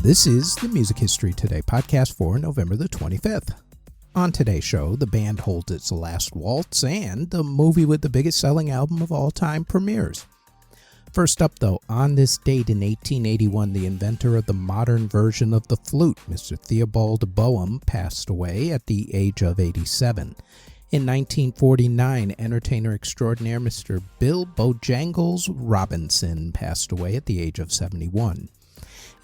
This is the Music History Today podcast for November the 25th. On today's show, the band holds its last waltz and the movie with the biggest selling album of all time premieres. First up, though, on this date in 1881, the inventor of the modern version of the flute, Mr. Theobald Boehm, passed away at the age of 87. In 1949, entertainer extraordinaire Mr. Bill Bojangles Robinson passed away at the age of 71.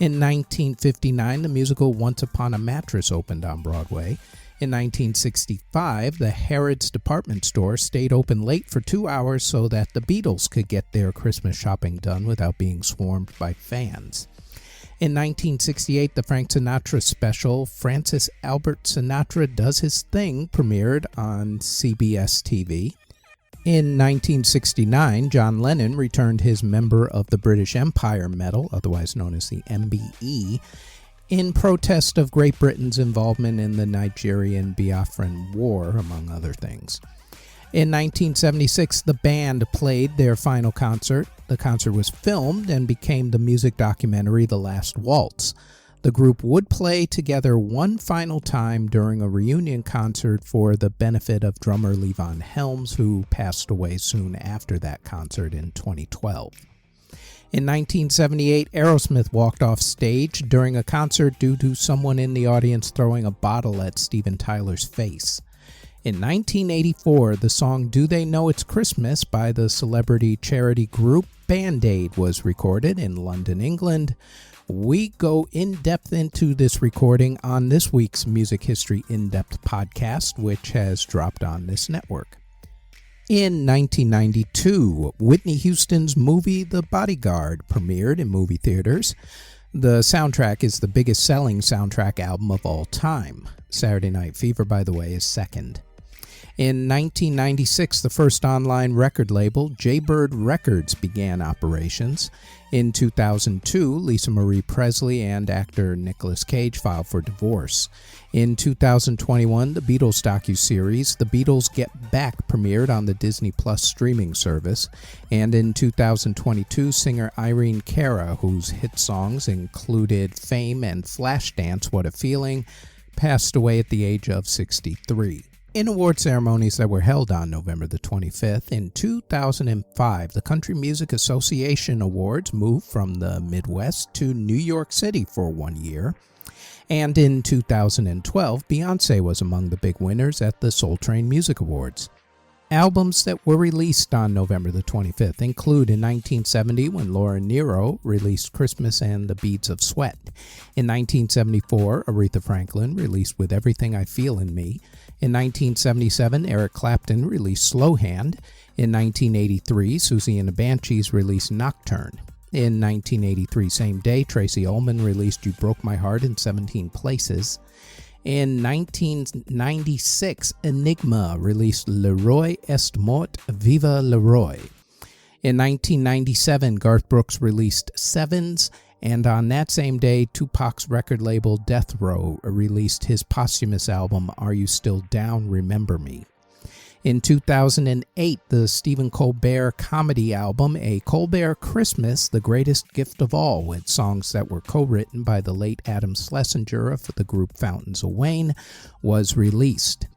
In 1959, the musical Once Upon a Mattress opened on Broadway. In 1965, the Harrods department store stayed open late for 2 hours so that the Beatles could get their Christmas shopping done without being swarmed by fans. In 1968, the Frank Sinatra special, Francis Albert Sinatra Does His Thing, premiered on CBS TV. In 1969, John Lennon returned his Member of the British Empire Medal, otherwise known as the MBE, in protest of Great Britain's involvement in the Nigerian Biafran War, among other things. In 1976, the band played their final concert. The concert was filmed and became the music documentary The Last Waltz. The group would play together one final time during a reunion concert for the benefit of drummer Levon Helms, who passed away soon after that concert in 2012. In 1978, Aerosmith walked off stage during a concert due to someone in the audience throwing a bottle at Steven Tyler's face. In 1984, the song Do They Know It's Christmas by the celebrity charity group Band-Aid was recorded in London, England. We go in-depth into this recording on this week's Music History In-Depth podcast, which has dropped on this network. In 1992, Whitney Houston's movie The Bodyguard premiered in movie theaters. The soundtrack is the biggest selling soundtrack album of all time. Saturday Night Fever, by the way, is second. In 1996, the first online record label, Jaybird Records, began operations. In 2002, Lisa Marie Presley and actor Nicolas Cage filed for divorce. In 2021, the Beatles docuseries The Beatles Get Back premiered on the Disney Plus streaming service. And in 2022, singer Irene Cara, whose hit songs included Fame and Flashdance, What a Feeling, passed away at the age of 63. In award ceremonies that were held on November the 25th, in 2005, the Country Music Association Awards moved from the Midwest to New York City for 1 year. And in 2012, Beyoncé was among the big winners at the Soul Train Music Awards. Albums that were released on November the 25th include in 1970 when Laura Nyro released Christmas and the Beads of Sweat. In 1974, Aretha Franklin released With Everything I Feel in Me. In 1977, Eric Clapton released Slow Hand. In 1983, Susie and the Banshees released Nocturne. In 1983, same day, Tracy Ullman released You Broke My Heart in 17 Places. In 1996, Enigma released Leroy Est Mort, Viva Leroy. In 1997, Garth Brooks released Sevens, and on that same day, Tupac's record label Death Row released his posthumous album Are You Still Down, Remember Me. In 2008, the Stephen Colbert comedy album A Colbert Christmas, The Greatest Gift of All, with songs that were co-written by the late Adam Schlesinger of the group Fountains of Wayne, was released.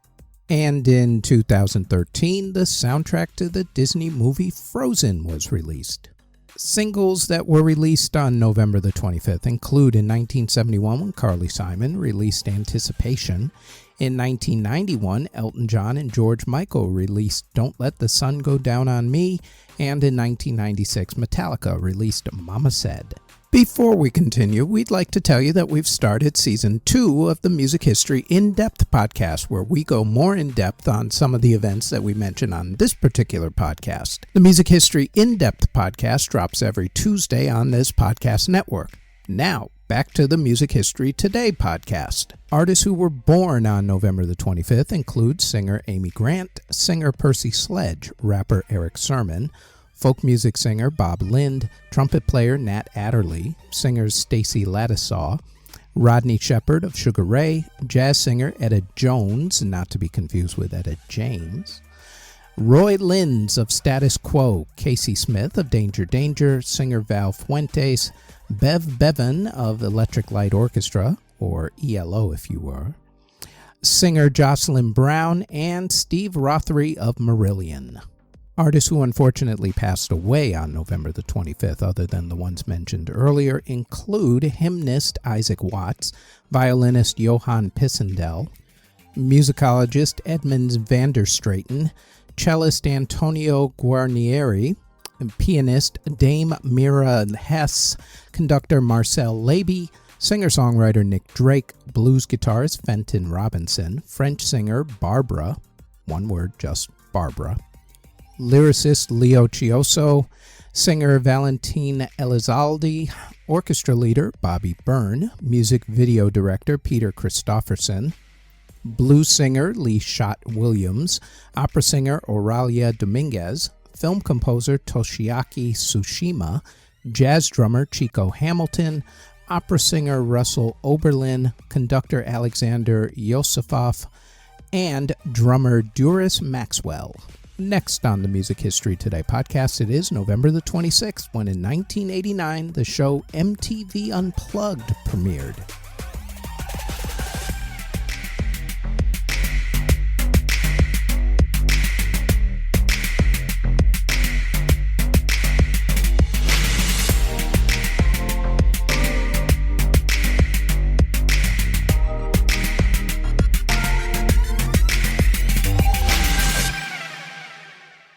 And in 2013, the soundtrack to the Disney movie Frozen was released. Singles that were released on November the 25th include in 1971 when Carly Simon released Anticipation. In 1991, Elton John and George Michael released Don't Let the Sun Go Down on Me. And in 1996, Metallica released Mama Said. Before we continue, we'd like to tell you that we've started Season 2 of the Music History In-Depth podcast, where we go more in-depth on some of the events that we mention on this particular podcast. The Music History In-Depth podcast drops every Tuesday on this podcast network. Now, back to the Music History Today podcast. Artists who were born on November the 25th include singer Amy Grant, singer Percy Sledge, rapper Eric Sermon, folk music singer Bob Lind, trumpet player Nat Adderley, singers Stacey Lattisaw, Rodney Shepherd of Sugar Ray, jazz singer Etta Jones, not to be confused with Etta James, Roy Linz of Status Quo, Casey Smith of Danger Danger, singer Val Fuentes, Bev Bevan of Electric Light Orchestra, or ELO if you were, singer Jocelyn Brown, and Steve Rothery of Marillion. Artists who unfortunately passed away on November the 25th, other than the ones mentioned earlier, include hymnist Isaac Watts, violinist Johann Pissendel, musicologist Edmunds van der Straeten, cellist Antonio Guarnieri, pianist Dame Mira Hess, conductor Marcel Leby, singer-songwriter Nick Drake, blues guitarist Fenton Robinson, French singer Barbara, one word, just Barbara, lyricist Leo Chioso, singer Valentine Elizalde, orchestra leader Bobby Byrne, music video director Peter Christopherson, blues singer Lee Schott Williams, opera singer Oralia Dominguez, film composer Toshiaki Tsushima, jazz drummer Chico Hamilton, opera singer Russell Oberlin, conductor Alexander Yosifov, and drummer Duris Maxwell. Next on the Music History Today podcast, it is November the 26th, when in 1989 the show MTV Unplugged premiered.